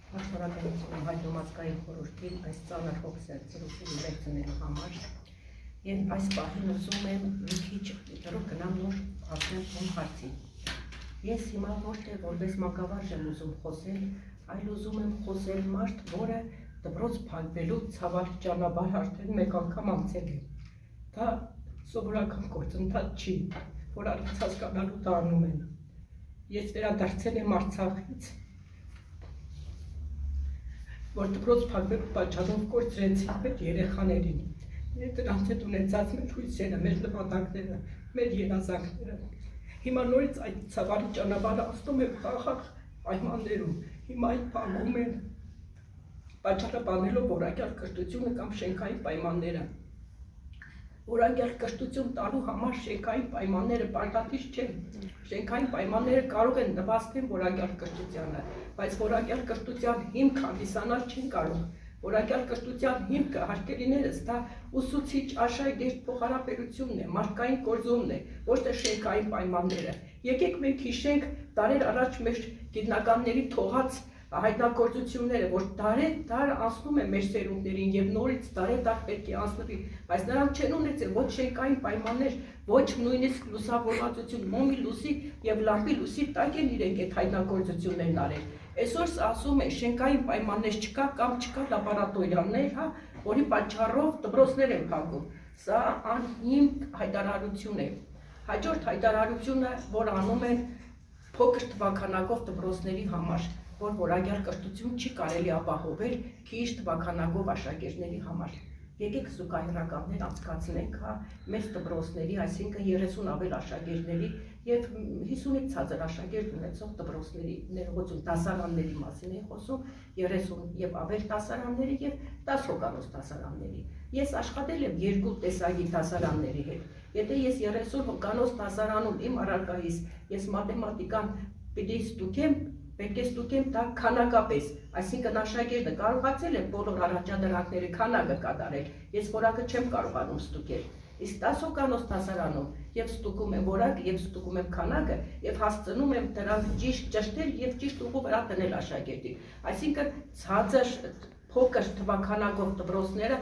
Շնորհակալություն եմ հայտնում ազգային խորհրդին այս ծանր հոգսերցրությունը վերցնելու համար եւ այս պահին ուզում եմ մի քիչ գնամ նոր ասեմ ում հարցին։ Ես հիմա ոչ թե որպես մանկավարժ եմ ուզում խոսել, այլ ուզում եմ խոսել մարդ, որը դպրոց փակվելու ցավալի ճանապարհ արդեն մեկ անգամ անցել է։ Դա սովորական գործընթաց չի, որ առանց հասկանալու դառնում են։ Ես վերադարձել եմ Արցախից, որ դպրոց փակվելու պատճառով կորցրեցինք մեր երեխաներին։ Դրանց հետ ունեցած մեր հույսերը, մեր նպատակները, մեր երազանքները։ Հիմա նորից այդ ցավալի ճանապարհը ասում եմ խաղաղ պայմաններում։ Հիմա այդ փակում են պատճառը բանելով որակյալ կրթությունը կամ շենքային պայմանները։ Որակյալ կրթություն տալու համար շենքային պայմանները պարտադիր չեն։ Շենքային պայմանները կարող են նպաստել որակյալ կրթությանը, բայց որակյալ կրթության հիմք հանդիսանալ չեն կարող։ Որակյալ կրթության հիմքը հարկերիներս դա ուսուցիչ աշակերտ փոխհարաբերությունն է, մարդկային կորձումն է, ոչ թե շենքային պայմանները։ Եկեք մենք հիշենք դարեր առաջ մեր գիտնականների թողած հայտնագործությունները, որ դար անցնում է մեր սերունդներին եւ նորից դարեր պետք է անցնվի, բայց նրանք չեն ունեցել ոչ շենքային պայմաններ, ոչ նույնիսկ լուսավորվածություն, մոմի լուսի եւ լամպի լուսի տակ են իրենք այդ հայտնագործություններն արել։ Այսօր ասում են շենքային պայմաններ չկա կամ չկա լաբորատորիաներ, հա, որի պատճառով դպրոցներ են փակում։ Սա անհիմն հայտարարություն է։ Հաջորդ հայտարարությունը, որ անում են փոքր թվաքանակով դպրոցների համար, որ որակյալ կրթություն չի կարելի ապահովել քիչ թվաքանակով աշակերտների համար։ Եկեք զուգահեռականներ անցկացնենք մեծ դպրոցների, այսինքն 30 ավել աշակերտների եւ 50-ից ցածր աշակերտ ունեցող դպրոցների ներողություն դասարանների մասին եմ խոսում, 30 եւ ավել դասարանների եւ 10 հոգանոց դասարանների։ Ես աշխատել եմ երկու տեսակի դասարանների հետ։ Եթե ես 30 հոգանոց դասարանում իմ առարկայից ես մաթեմատիկան պիտի ստուգեմ, պետք է ստուգեմ դա քանակապես, այսինքն աշակերտը կարողացել է բոլոր առաջադրանքների քանակը կատարել, ես որակը չեմ կարողանում ստուգել։ Իսկ 10 հոգանոց դասարանում եւ ստուգում եմ որակը եւ ստուգում եմ քանակը եւ հասցնում եմ դրանք ճիշտ ճշտել եւ ճիշտ ուղու վրա դնել աշակերտին։ Այսինքն ցածր փոքր թվաքանակով դպրոցները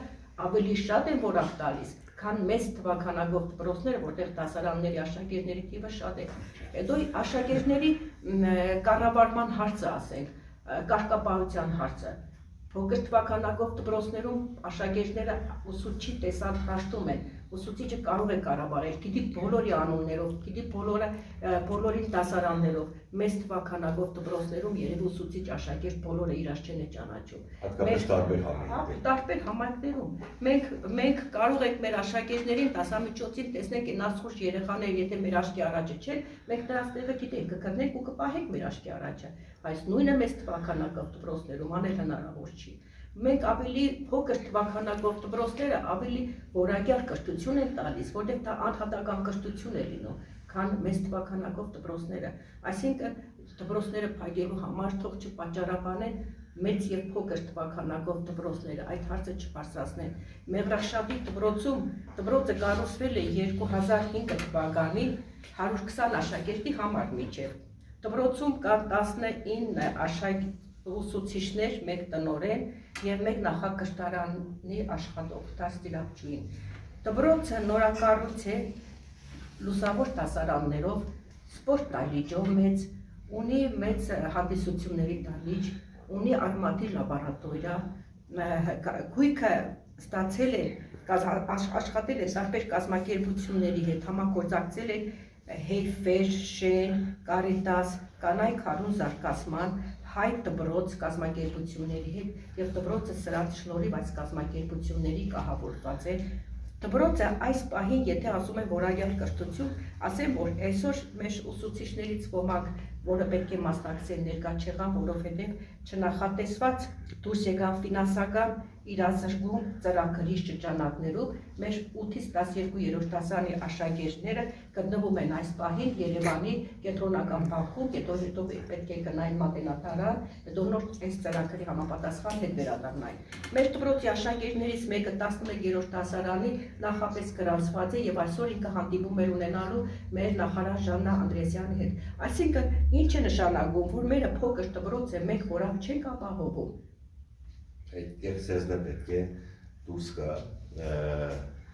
ավելի շատ են որակ տալիս, քան մեծ թվաքանակով դպրոցները, որտեղ դասարանների աշակերտների թիվը շատ է։ Հետո աշակերտների կառավարման հարցը ասենք, կարգապահության հարցը։ Փոքր թվաքանակով դպրոցներում աշակերտները ուսուցչի տեսան հաշտում են, ուսուցիչը կարող է կառավարել, գիտի բոլորի անուններով, գիտի բոլորի դասարաններով, մեծ թվաքանակով դպրոցներում երևի ուսուցիչ աշակերտ բոլորը իրաց չեն ճանաչում։ Հատկապես տարբեր համայնքներում։ Մենք կարող ենք մեր աշակերտներին դասամիջոցին տեսնենք այնացխուշ երեխաներ, եթե մեր աչքի առաջը չեն, մենք նրանց տեղը գիտենք, կգտնենք ու կպահենք մեր աչքի առաջը, բայց նույնը մեծ թվաքանակով դպրոցներում անել հնարավոր չի։ Մենք ավելի փոքր թվաքանակով դպրոցները ավելի որակյալ կրթություն են տալիս, որտեղ դա անհատական կրթություն է լինում, քան մեծ թվաքանակով դպրոցները։ Այսինքն դպրոցները փակելու համար թող չպատճառաբանեն մեծ եւ փոքր թվաքանակով դպրոցները, այդ հարցը չբարձրացնեն։ Մեղրաշավի դպրոցում դպրոցը կառուցվել է 2005 թվականին 120 աշակերտի համար միջև։ Դպրոցում կա 19 ուսուցիչներ, 1 տնօրեն եւ 1 նախակրթարանի աշխատող, դաստիարակչուհի։ Դպրոցը նորակառույց է լուսավոր դասարաններով, սպորտ դահլիճով մեծ, ունի մեծ հանդիսությունների դահլիճ, ունի արմատի լաբորատորիա, գույքը ստացել է, աշխատել է տարբեր կազմակերպությունների հետ, համագործակցել է Հեյֆեր, Շեն, Կարիտաս, կանայք հարուն զարգացման, հայ դպրոց կազմակերպությունների հետ եւ դպրոցը սրանց շնորհիվ այս կազմակերպությունների կահավորված է։ Դպրոցը այս պահին, եթե ասում են որակյալ կրթություն, ասեմ, որ այսօր մեր ուսուցիչներից ոմանք, որը պետք է մասնակցեն ներկա չեղան, որովհետև չնախատեսված դուրս եկան ֆինանսական իրազրկում ծրագրի շրջանակներում, մեր 8-ից 12-րդ դասարանի աշակերտները գտնվում են այս պահին Երևանի կենտրոնական բանկում, հետո պետք է գնային մատենադարան, հետո նոր այս ծրագրի համապատասխան հետ վերադառնային։ Մեր դպրոցի աշակերտներից մեկը 11-րդ դասարանի նախապես գրանցված է եւ այսօր ինքը հանդիպում էր ունենալու մեր նախարար Ժաննա Անդրեասյանի հետ։ Այսինքն Ինչ է նշանակում, որ մերը փոքր դպրոց է, մենք որակ չենք ապահովում։ Այդ կեղսերն է պետք է դուրս գա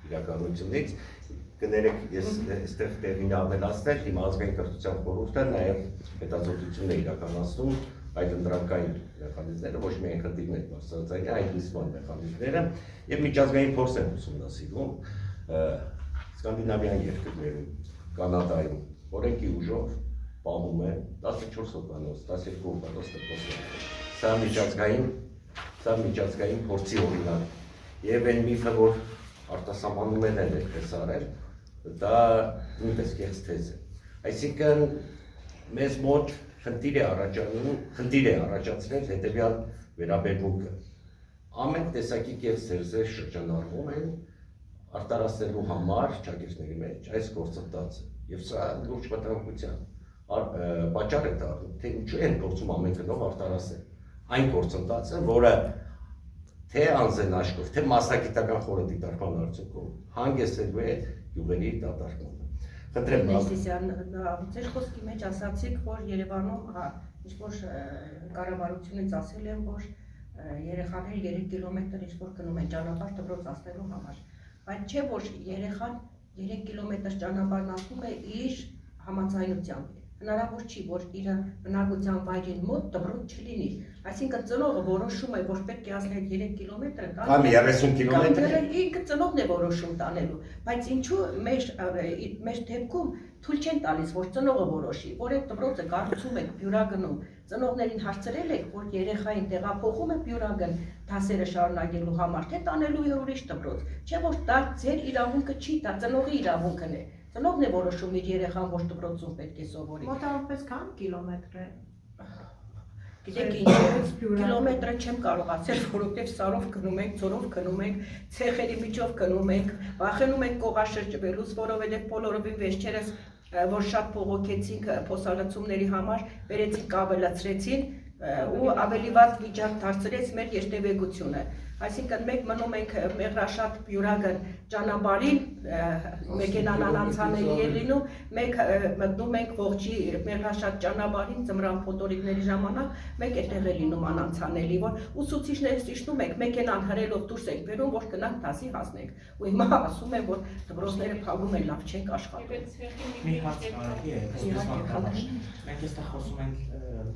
իրականությունից։ Կներեք, ես այստեղ տեղին ավելացնել, հիմա ազգային կրթության խորհուրդը նաև հետազոտություն է իրականացնում այդ ընդրակային մեխանիզմները, ոչ միայն խնդիրներ բարձրացային, այլ լուծման մեխանիզմները եւ միջազգային փորձ են ուսումնասիրում սկանդինավյան երկրներում, Կանադայում, օրենքի ուժով պահում են 14 հոկանոց, 12 հոկանոց դպրոցներ։ Սա միջազգային փորձի օրինակ եւ այն միֆը, որ արտասահմանում են այդպես արել, դա նույնպես կեղծ թեզ է։ Այսինքն մեզ մոտ խնդիր է առաջացնել հետեւյալ վերաբերմունքը։ Ամեն տեսակի կեղծ թեզեր շրջանառվում են արտարացնելու համար ճակերտների մեջ այս գործընթացը եւ սա լուրջ մտահոգության պատճառ է դառնում, թե ինչու են գործում ամեն գնով արտարացնել այն գործընթացը, որը թե անձն աշխով, թե մասնագիտական խորը դիտարկման արդյունքում հանգեցնելու է յուղերի դատարկմանը։ Խնդրեմ Նեստիսյան, ձեր խոսքի մեջ ասացիք, որ Երևանում ինչ-որ կառավարությունից ասել են, որ երեխաները 3 կիլոմետր ինչ-որ գնում են ճանապարհ դպրոց հասնելու համար, բայց չէ, որ երեխան 3 կիլոմետր ճանապարհն անցնում է իր համաձայնությամբ։ Հնարավոր չի, որ իր բնակության վայրին մոտ դպրոց չլինի։ Այսինքն ծնողը որոշում է, որ պետք է անցնել 3 կիլոմետր, կամ 30 կիլոմետր։ Ինքը ծնողն է որոշում տանելու, բայց ինչու մեր դեպքում թույլ չեն տալիս, որ ծնողը որոշի, որ այդ դպրոցը կառուցում եք բյուրագնում, ծնողներին հարցրել եք, որ երեխային տեղափոխում եք բյուրագն դասերը շարունակելու համար, թե տանելու է ուրիշ դպրոց, չէ՞ որ դա ձեր իրավունքը չի, դա ծնողի իրավունքն է։ Ծնողն է որոշում իր երեխան որ դպրոցում պետք է սովորի։ Մոտավորապես քան կիլոմետր է։ Գիտեք ինչ, կիլոմետրը չեմ կարող ասել, որովհետև սարով գնում ենք, ձորով գնում ենք, ցեխերի միջով գնում ենք, վախենում ենք կողաշրջվելուց, որովհետև բոլորովին վերջերս որ շատ փողոքեցինք փոսալցումների համար, վերեցինք ավելացրեցին ու ավելի վատ վիճակ դարձրեց մեր երթևեկությունը։ Այսինքն մենք մնում ենք Մեղրաշատ բյուրագն ճանապարհին, մեքենան անանցանելի է լինում, մենք մտնում ենք ողջի Մեղրաշատ ճանապարհին ծմրան փոթորիկների ժամանակ, մենք այդտեղ է լինում անանցանելի, որ ուսուցիչներից իջնում ենք, մեքենան հրելով դուրս ենք բերում, որ գնանք դասի հասնենք։ Ու հիմա ասում են, որ դպրոցները փակում են, լավ չենք աշխատում։ Մի հարց կարելի է, մենք այստեղ խոսում ենք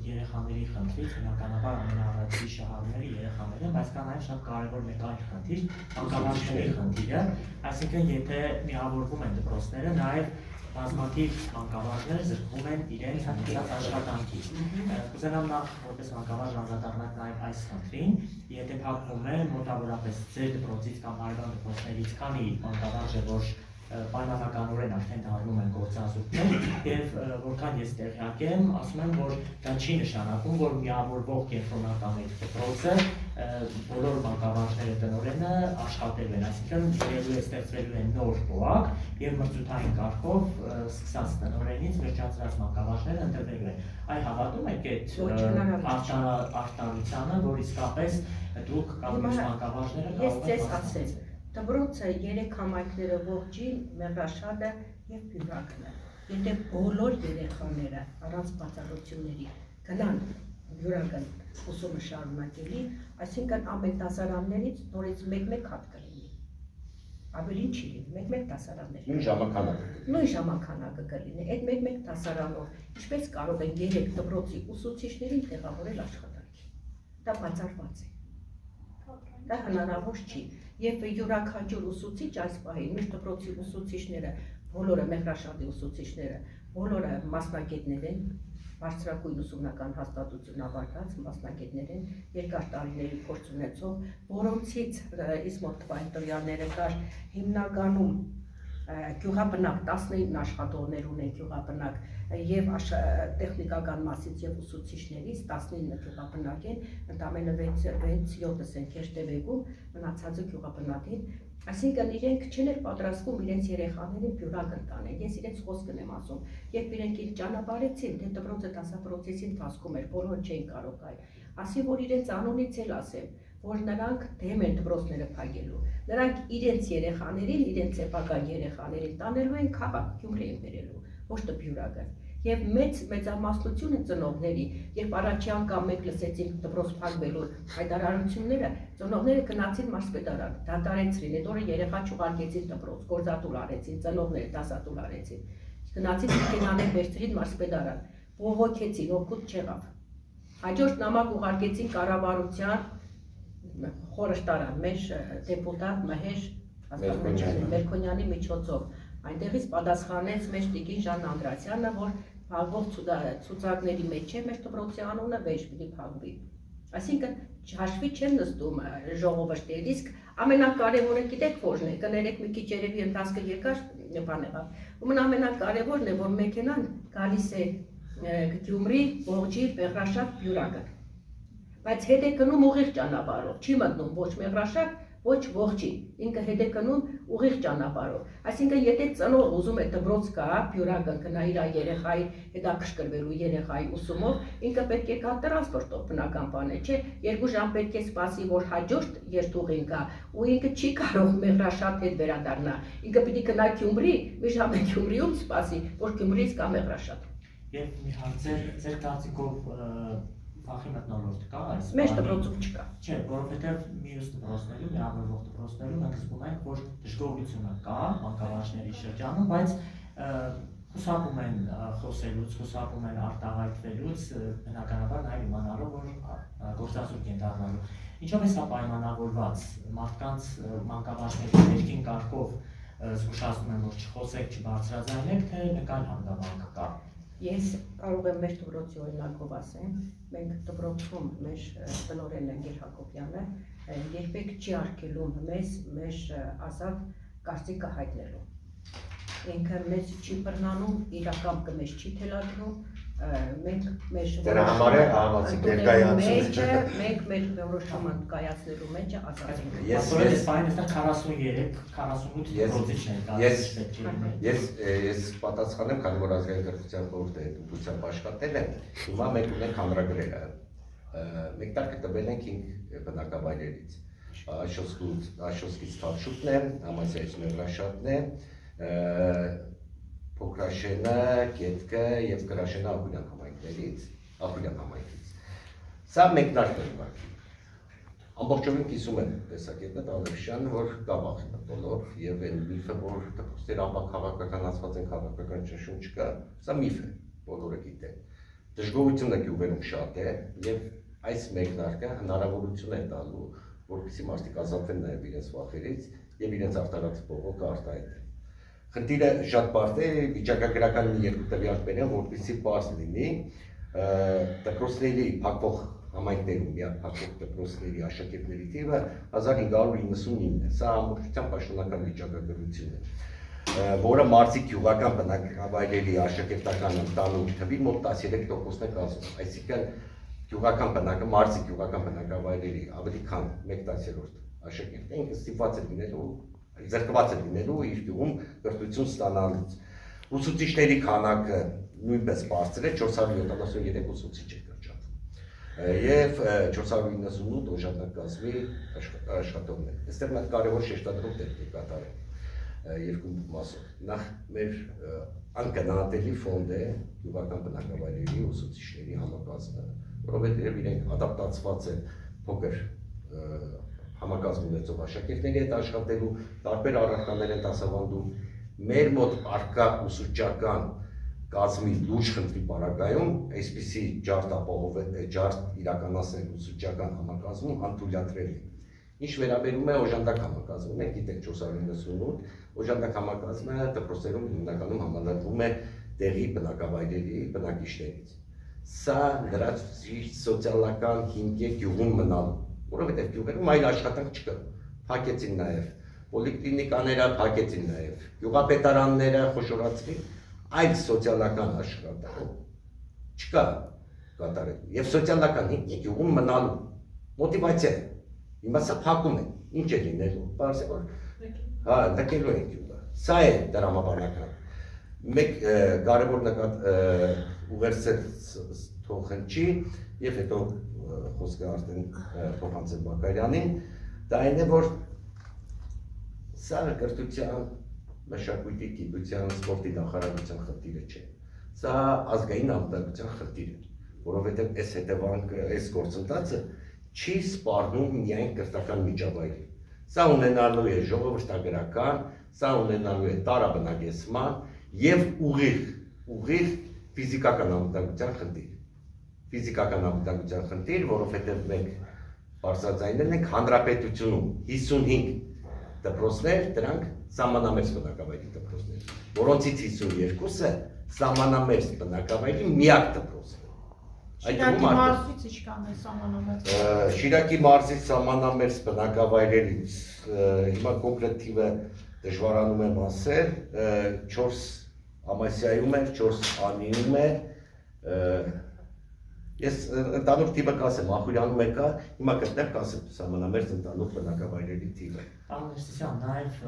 երեխաների խնդրից, բնականաբար ամենաառաջի շահառուները երեխաները, բայց կա նաև շատ կարևոր մեկ այլ խնդիր, մանկավարժների խնդիրը, այսինքն եթե միավորվում են դպրոցները, նաև բազմաթիվ մանկավարժներ զրկվում են իրենց անցած աշխատանքից։ Կուզենամ նախ որպես մանկավարժ անդրադառնալ նաև այս խնդրին, եթե փակվում է մոտավորապես ձեր դպրոցից կամ հարևան դպրոցներից քանի մանկավարժ է, որ պայմանականորեն արդեն դառնում են գործազուրկներ եւ որքան ես տեղյակ եմ, ասում եմ, որ դա չի նշանակում, որ միավորվող կենտրոնական դպրոցը բոլոր մանկավարժները տնօրենը աշխատել են, այսինքն եղելու է ստեղծվելու են նոր ՊՕԱԿ եւ մրցութային կարգով սկսած տնօրենից վերջացրած մանկավարժները ընտրվելու են։ Այ հավատում եք այդ արտահայտությանը, որ իսկապես դուք կամ մյուս մանկավարժները կարող եք ասել դպրոցը 3 համայնքները ողջին, Մեղրաշատը եւ Բյուրակն է։ Եթե բոլոր երեխաները առանց բացառությունների գնան Բյուրակն ուսումը շարունակելի, այսինքն ամեն դասարաններից նորից 1-1 հատ կլինի։ Ավելին չի լինի, 1-1 դասարաններ։ Նույն ժամանականակը կլինի։ Այդ 1-1 դասարանով ինչպես կարող են 3 դպրոցի ուսուցիչներին տեղավորել աշխատանքի։ Դա բացառված է։ Դա հնարավոր չի։ Եվ յուրաքանչյուր ուսուցիչ այս պահին, մեր դպրոցի ուսուցիչները, բոլորը Մեղրաշատի ուսուցիչները, բոլորը մասնագետներ են, բարձրագույն ուսումնական հաստատություն ավարտած մասնագետներ են, երկար տարիների փորձ ունեցող, որոնցից իս մոտ թվային տվյալները կար հիմնականում գյուղաբնակ 19 աշխատողներ ունեն գյուղաբնակ եւ տեխնիկական մասից եւ ուսուցիչներից 19 գյուղաբնակ են, ընդամենը 6-7-ը են երթևեկում, մնացածը գյուղաբնակ են, այսինքն իրենք չեն պատրաստվում իրենց երեխաներին բյուրակ ընտանեն, ես իրենց խոսքն եմ ասում, երբ իրենք իր ճանապարհեցին, թե դպրոցը դասապրոցեսի ընթացքում էր, բոլոր չէին կարող այլ, ասի որ իրենց անունից էլ ասեմ, որ նրանք դեմ են դպրոցները փակելու, նրանք իրենց երեխաներին, իրենց սեփական երեխաներին տանելու են քաղաք, Գյումրի են բերելու, ոչ թե բյուրակը։ Եվ մեծամասնությունը ծնողների, երբ առաջի անգամ մեկ լսեցին դպրոց փակվելու հայտարարությունները, ծնողները գնացին մարզպետարան, դատարեցրին, այդ օրը երեխա չուղարկեցին դպրոց, գործադուլ արեցին, ծնողները դասադուլ արեցին, գնացին մեքենաներ վերցրին մարզպետարան, բողոքեցին, օգուտ չեղավ։ Հաջորդ նամակ ուղարկեցին կառավարության խորհրդարան, մեր դեպուտատ Մհեր Մերքոնյանի միջոցով, այնտեղից պատասխանեց մեր տիկին Ժան Անդրասյանը, որ փակվող ցուցակների մեջ չէ մեր դպրոցի անունը, վեճ պիտի փակվի։ Այսինքն հաշվի չեն նստում ժողովրդի, իսկ ամենակարևորը գիտեք որն է, կներեք մի քիչ երևի ընթացքը երկար բան եղավ, ումն ամենակարևորն է, որ մեքենան գալիս է Գյումրի, Ողջի, Մեղրաշակ, Բյուրակը, բայց հետ է գնում ուղիղ ճանապարհով, չի մտնում ոչ Մեղրաշակ, ոչ Ողջի, ինքը հետ է գնում ուղիղ ճանապարհով։ Այսինքն եթե ծնող ուզում է դպրոց գա, Բյուրակը գնա իր երեխայի հետաքրքրվելու երեխայի ուսումով, ինքը պետք է գա տրանսպորտով բնական բան է, չէ, 2 ժամ պետք է սպասի, որ հաջորդ երթուղին գա, ու ինքը չի կարող Մեղրաշակ հետ վերադառնա, ինքը պիտի գնա Գյումրի, մի ժամ է Գյումրիում սպասի, որ Գյումրիից գա Մեղրաշակ։ Եվ մի հարց ձեր կարծիքով վախի մթնոլորտ կա այս Մեր դպրոցում չկա։ Չէ, որովհետև մյուս դպրոցներում, միավորվող դպրոցներում մենք զգում ենք, որ դժգոհությունը կա մանկավարժների շրջանում, բայց խուսափում են խոսելուց, խուսափում են արտահայտվելուց, բնականաբար նաև իմանալով, որ գործազուրկ են դառնալու։ Ինչով է սա պայմանավորված մարդկանց մանկավարժների ներքին կարգով զգուշացնում են, որ չխոսեք, չբարձրաձայնեք, թե մեկ այլ հանգամանք կա։ Ես կարող եմ մեր դպրոցի օրինակով ասեմ, մենք դպրոցում մեր տնօրենն Անգել Հակոբյանը երբեք չի արգելում մեզ մեր ազատ կարծիքը հայտնելու։ Ինքը մեզ չի բռնանում, իրական կմեզ չի թելադրում, մենք մեր Դրա համար է ահամացիկ ներկայացում։ Մենք մեր որոշումը կայացնելու մեջ ազատ ենք։ Ես բանը այստեղ 43-48 դպրոցիչներ կա։ Ես պատասխանեմ, քանի որ ազգային կրթության խորհուրդը հետուտությամբ աշխատել եմ, հիմա մենք ունենք հանրագրերը։ Մենք տարկը տվել ենք 5 բնակավայրերից։ Աշոսկից Թավշուտն է, Համասյայից Մեղրաշատն է, Փոքրաշենը, Գետքը եւ Կրաշենը Ախուրյան համայնքից։ Սա մեկնարկն է ուղղակի։ Ամբողջովին կիսում եմ տեսակետը Տալեշյանը, որ կա վախի մթնոլորտ եւ այն միֆը, որ դպրոցները ապաքաղաքականացված են, քաղաքական ճնշում չկա, սա միֆ է, բոլորը գիտեն։ Դժգոհությունը գյուղերում շատ է եւ այս մեկնարկը հնարավորություն է տալու, որպեսզի մարդիկ ազատվեն նաեւ իրենց վախերից եւ իրենց արտարած բողոքը արտահայտեն։ Խնդիրը շատ բարդ է, վիճակագրական մի երկու տվյալ բերեմ, որպեսզի պարզ լինի, դպրոցների փակվող համայնքներում միակ փակվող դպրոցների աշակերտների թիվը 1599 է, սա ամբողջությամբ պաշտոնական վիճակագրություն է, որը մարզիկ գյուղական բնակավայրերի աշակերտական ընտանուք թվի մոտ 13%-ն է կազմում, այսինքն մարզիկ գյուղական բնակավայրերի ավելի քան 1/10 աշակերտ ինքը ստիպված է լինելու զրկված է լինելու իր գյուղում կրթություն ստանալուց։ Ուսուցիչների քանակը նույնպես բարձր է, 473 ուսուցիչ է կրճատվում եւ 498 օժանդակազմի աշխատողներ։ Այստեղ մենք կարևոր շեշտադրում պետք է կատարենք երկու մասով։ Նախ մեր անկնահատելի ֆոնդ է գյուղական բնակավայրերի ուսուցիչների համակազմը, որովհետեւ իրենք ադապտացված են փոքր համակազմ ունեցող աշակերտների հետ աշխատելու, տարբեր առարկաներ են դասավանդում, մեր մոտ առկա ուսուցչական կազմի լուրջ խնդրի պարագայում, այսպիսի ջարդ իրականացնել ուսուցչական համակազմում անթույլատրել է։ Ինչ վերաբերում է օժանդակ համակազմին, մենք գիտենք 498, օժանդակ համակազմը դպրոցներում հիմնականում համալրվում է տեղի բնակավայրերի բնակիչներից։ Սա նրա սոցիալական հիմք է գյուղում մնալու, որովհետև գյուղերում այլ աշխատանք չկա, փակեցին նաև պոլիկլինիկաները, փակեցին նաև գյուղապետարանները, խոշորացրին, այլ սոցիալական աշխատանք չկա կատարելու եւ սոցիալական հիմքի գյուղում մնալու մոտիվացիա է։ Հիմա սա փակում է, ինչ է լինելու, բարձր որ նկելու են գյուղը։ Սա է դրամաբանական։ Մեկ կարևոր նկատ ուղերձել թող հնչի եւ հետո խոսքը արդեն փոխանցել Բակարյանին, դա այն է որ սա կրթության, մշակույթի, գիտության, սպորտի նախարարության խնդիրը չէ։ Սա ազգային անվտանգության խնդիր է, որովհետև այս հետևանքը, այս գործընթացը չի սպառնում միայն կրթական միջավայրի։ Սա ունենալու է ժողովրդագրական, սա ունենալու է տարաբնակեցման եւ ուղիղ ֆիզիկական անվտանգության խնդիր։ Ֆիզիկական անվտանգության խնդիր, որովհետև մենք բարձրաձայնել ենք հանրապետությունում 55 դպրոցներ, դրանք սահմանամերձ բնակավայրի դպրոցներ, որոնցից 52-ը սահմանամերձ բնակավայրի միակ դպրոցն է։ Շիրակի մարզից ինչքան է սահմանամերձ։ Շիրակի մարզից սահմանամերձ բնակավայրերից հիմա կոնկրետ թիվը դժվարանում եմ ասել, 4 Ամասիայում է, 4 Անիում է, ես ընդհանուր թիվը կասեմ, Ախուրյանում է կա, հիմա կտնեմ կասեմ սահմանամերձ ընդհանուր բնակավայրերի թիվը։ Պարոն Ներսիսյան, նաև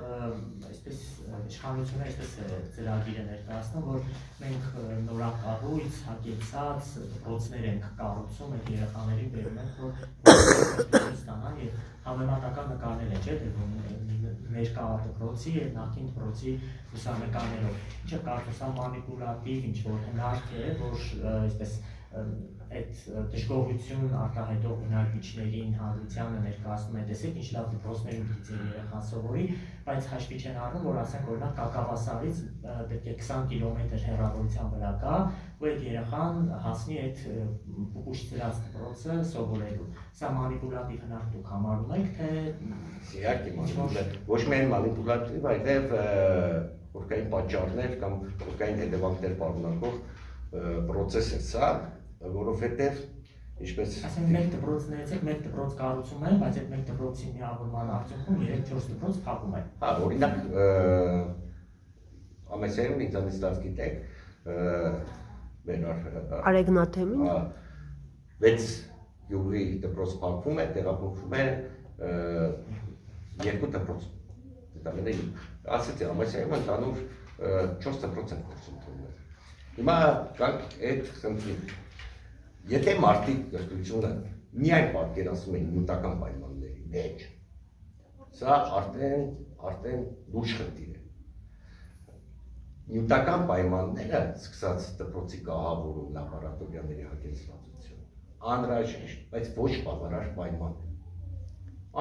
այսպես իշխանությունը այսպես է ծրագիրը ներկայացնում, որ մենք նորակառույց, հագեցած դպրոցներ ենք կառուցում, այդ երեխաներին բերում ենք, որ ստանան եւ համեմատական նկարներ են, չէ՞, ներկա դպրոցի եւ նախկին դպրոցի լուսանկարներով։ Ինչը կարծես մանիպուլատիվ, ինչ որ հնարք է, որ այսպես այդ դժգոհություն արտահայտող բնակիչներին հանրությանը ներկայացնում է, տեսեք ինչ լավ դպրոցներում գիտի երեխան սովորի, բայց հաշվի չեն առնում, որ ասենք օրինակ Կակավասարից պետք է 20 կիլոմետր հեռավորության վրա գա, ու այդ երեխան հասնի այդ ուշ ծրած դպրոցը սովորելու։ Սա մանիպուլատիվ հնարք դուք համարում եք, թե Իհարկե մանիպուլատիվ, ոչ միայն մանիպուլատիվ, այլև որ կային պատճառներ կամ որ կային հետևանքներ պարունակող պրոցես է սա, որովհետև ինչպես ասենք մեկ դպրոցներից եք, մեկ դպրոց կառուցում են, բայց այդ մեկ դպրոցի միավորման արդյունքում 3-4 դպրոց փակում են։ Հա, օրինակ Ամասիայում ինձանից ստաց գիտեք, մեր Արեգնաթեմին 6 յուղի դպրոց փակվում է, տեղափոխվում է 2 դպրոց։ Ասեցի, Ամասիայում ընդհանուր 4 դպրոց են գործում։ Հիմա կանք այդ խնդիր։ Եթե մարդիկ կրթությունը միայն պատկերացնում են նյութական պայմանների մեջ, սա արդեն լուրջ խնդիր է։ Նյութական պայմանները, սկսած դպրոցի կահավորում, լաբորատորիաների հագեցվածություն, անհրաժեշտ, բայց ոչ բավարար պայման է։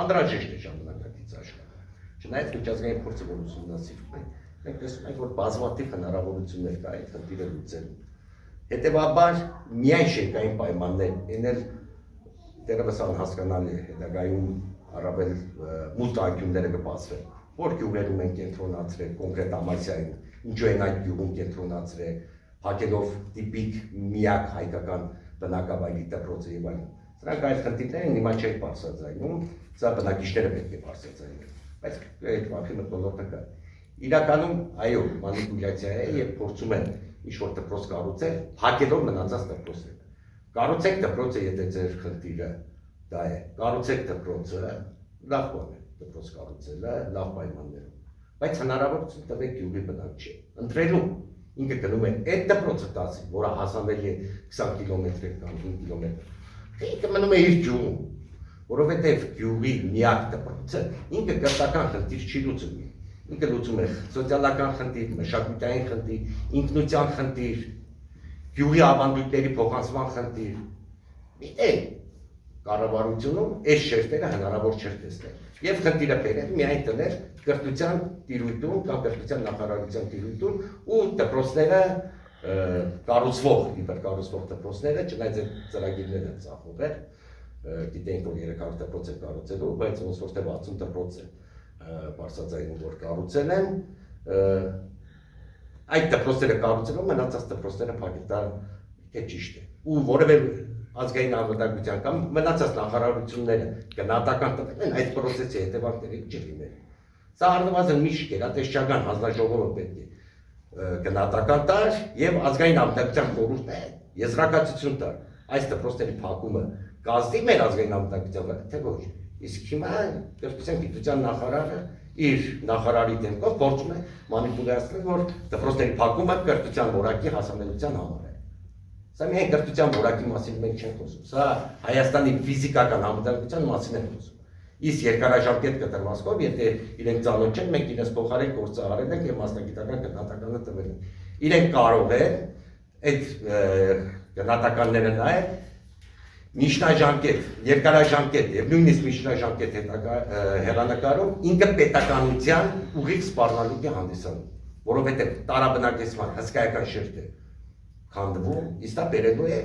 Անհրաժեշտ է ժամանակակից աշխարհում։ Չնայած միջազգային փորձը որ ուսումնասիրում են, մենք տեսնում ենք, որ բազմաթիվ հնարավորություններ կա այդ խնդիրը լուծելու։ Հետևաբար միայն շերկային պայմաններ, էնել դերևս անհասկանալի է, հետագայում առավել մուտ անկյունները կբացվեն, որ գյուղերում են կենտրոնացրել, կոնկրետ Ամասիայում, ինչու են այդ գյուղում կենտրոնացրել, հակելով տիպիկ միակ հայկական բնակավայրի դպրոցը եւ այլն։ Սրանք այդ խնդիրներ են, հիմա չէր բարձրաձայնում, սա բնակիչները պետք է բարձրաձայնեն, բայց այդ վախի մթնոլորտը կա։ Իրականում, այո, մանիպուլյացիա է եւ փորձում են ինչ-որ դպրոց կառուցել, փակելով մնացած դպրոցները։ Կառուցեք դպրոցը, եթե ձեր խնդիրը դա է։ Կառուցեք դպրոցը, լավ բան է, դպրոց կառուցելը, լավ պայմաններով։ Բայց հնարավորություն տվեք գյուղի բնակչի։ Ընտրելու ինքը գնում է այդ դպրոցը 10, որը հասանելի է 20 կիլոմետր կամ 5 կիլոմետր։ Ինքը մնում է իր գյուղում, որովհետև գյուղի միակ դպրոցը ինքը կրթական խնդիր չի լուծում։ Ինքը լուծում է սոցիալական խնդիր, մշակութային խնդիր, ինքնության խնդիր, գյուղի ավանդույթների փոխանցման խնդիր։ Գիտեք, կառավարությունում այս շերտերը հնարավոր չէր տեսնել։ Եվ խնդիրը բերել միայն դներ կրթության տիրույթում կամ կրթության նախարարության տիրույթում ու դպրոցները կառուցվող, կառուցվող դպրոցները, չնայած այդ ծրագիրները ծախողեր, գիտենք, որ 300 դպրոց է կառուցելու, բայց ոնց որ թե 60 դպրոց է բարձրաձայնում, որ կառուցել են, այդ դպրոցները կառուցելով մնացած դպրոցները փակել, դա ճիշտ է։ Ու որևէ ազգային անվտանգության կամ մնացած նախարարությունները գնահատական տվել են այդ պրոցեսի հետևանքների չլիներ։ Սա առնվազն մի գերատեսչական հանձնաժողովը պետք է գնահատական տար եւ ազգային անվտանգության խորհուրդը եզրակացություն տար։ Այս դպրոցների փակումը կազդի մեր ազգային անվտանգության վրա, թե ոչ։ Իսկ հիմա կրթության գիտության նախարարը իր նախարարի դեմքով փորձում է մանիպուլացնել, որ դպրոցների փակումը կրթության որակի հասանելիության համար է։ Սա միայն կրթության որակի մասին մենք չենք խոսում, սա Հայաստանի ֆիզիկական անվտանգության մասին ենք խոսում։ Իսկ երկարաժամկետ կտրվածքով, եթե իրենք ծանոթ չեն, մենք իրենց փոխարեն գործարարել ենք եւ մասնագիտական գնահատականը տվել ենք։ Իրենք կարող են այդ գնահատականները նայել, միջնաժամկետ, երկարաժամկետ եւ նույնիսկ միջնաժամկետ հեռանկարում ինքը պետականության ուղիղ սպառնալիք է հանդիսանում, որովհետեւ տարաբնակեցման հսկայական շերտ է քանդվում, իսկ դա բերելու է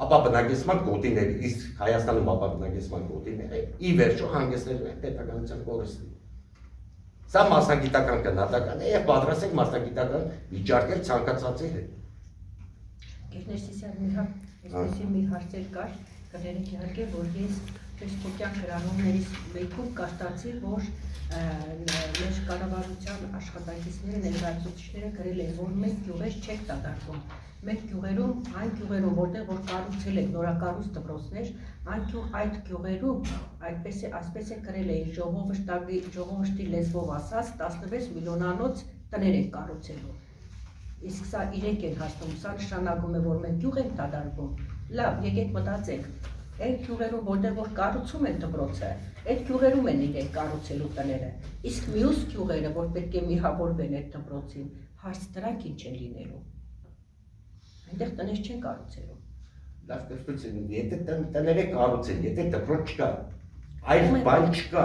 ապա բնակեցման գոտիների, իսկ Հայաստանում ապա բնակեցման գոտիները ի վերջո հանգեցնելու են պետականության կորստի։ Սա մասնագիտական գնահատական է եւ պատրաստ ենք մասնագիտական վիճարկել ցանկացածի հետ։ Գերներ Սիսյան այսպեսի մի հարցեր կար, կներեք իհարկե, որ ես ֆեյսբուքյան հրահանգներից մեկում կարդացի, որ մեր կառավարության աշխատակիցները, ներկայացուցիչները գրել են, որ մենք գյուղեր չեք դատարկում։ Մենք գյուղերում, այն գյուղերում, որտեղ որ կառուցել եք նորակառույց դպրոցներ, այդ գյուղերում այսպես է գրել էին ժողովրդի լեզվով ասած 16 միլիոնանոց տներ են կառուցելու։ Իսկ սա իրենք են հասնում, սա նշանակում է, որ մենք գյուղ ենք դադարվում։ Լավ, եկեք մտածենք, այդ գյուղերում, որտեղ որ կառուցում են դպրոցը, այդ գյուղերում են իրենք կառուցելու տները, իսկ մյուս գյուղերը, որ պետք է միավորվեն այդ դպրոցին, հարց դրանք ինչ են լինելու։ Այնտեղ տներ չեն կառուցելու։ Լավ կրթություն, եթե տները կառուցեն, եթե դպրոց չկա, այլ բան չկա,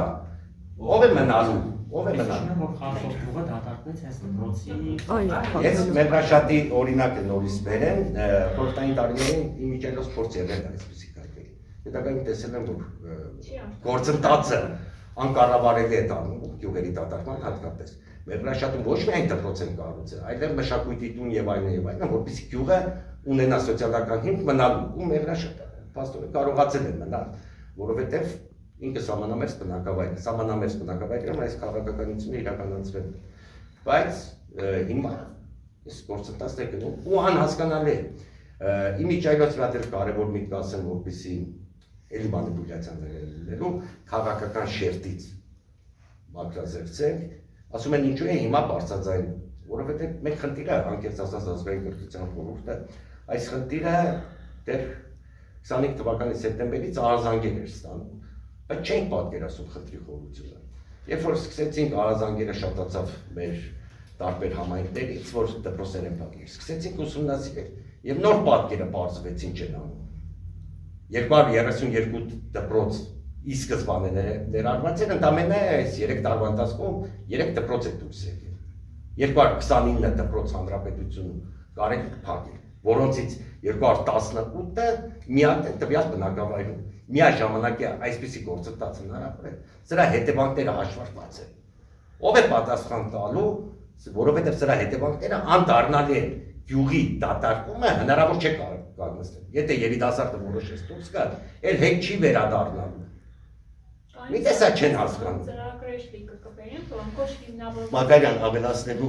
ով է մնալու, ով է մնալու։ Որ խաղող գյուղը դատարկվեց հենց դպրոցի։ Ես Մեղրաշատի օրինակը նորից բերեմ, խորհրդային տարիներին իմիջիայլոց փորձ եղել այսպիսի կարգերի։ Հետագայում տեսել եմ, որ գործընթացը անկառավարելի է դառնում գյուղերի դատարկման հատկապես։ Մեղրաշատում ոչ միայն դպրոց են կառուցել, այլև մշակույթի տուն եւ այլն, որպեսզի գյուղը ունենա սոցիալական հիմք մնալու ու Մեղրաշատը փաստորեն կարողացել է մնալ, որովհետեւ ինքը սահմանամերձ բնակավայր է, այս քաղաքականությունը իրականացվել։ Բայց հիմա այս գործընթացն է գնում ու անհասկանալի է։ Իմիջիայլոց վատեր կարևոր միտք ասեմ, որպեսզի էլի մանիպուլյացիաներ լինելու քաղաքական շերտից մակրազերծենք, ասում են ինչու է հիմա բարձրաձայն, որովհետև մեկ խնդիրը անկեղծ ասած ազգային կրթության խորհուրդը այս խնդիրը դեռ 25 թվականի սեպտեմբերից արձանգեր էր ստանում, բայց չենք պատկերացնում խնդրի խորությունը։ Երբ որ սկսեցինք արձանգերը շատացավ մեր տարբեր համայնքներից, որ դպրոցներ են փակել, սկսեցինք ուսումնասիրել եւ նոր պատկերը բարձվեց ինչ են անում։ 232 դպրոց ի սկզբանե ներառված են, ընդամենը այս 3 տարվա ընթացքում 3 դպրոց է դուրս եկել։ 229 դպրոց հանրապետությունում կարելի փակել, որոնցից 218-ը միակ է տվյալ բնակավայրում։ Միաժամանակ է այսպիսի գործընթաց հնարավոր է, սրա հետևանքները հաշվարկված են։ Ով է պատասխան տալու, որովհետև սրա հետևանքները անդառնալի են։ Գյուղի դատարկումը հնարավոր չէ կազմել։ Եթե երիտասարդը որոշեց դուրս գալ, էլ հետ չի վերադառնալու։ Մի տեսա չեն հասկանում։ Ծրագրեր կբերեն, որոնք ոչ հիմնավոր Մակարյան ավելացնելու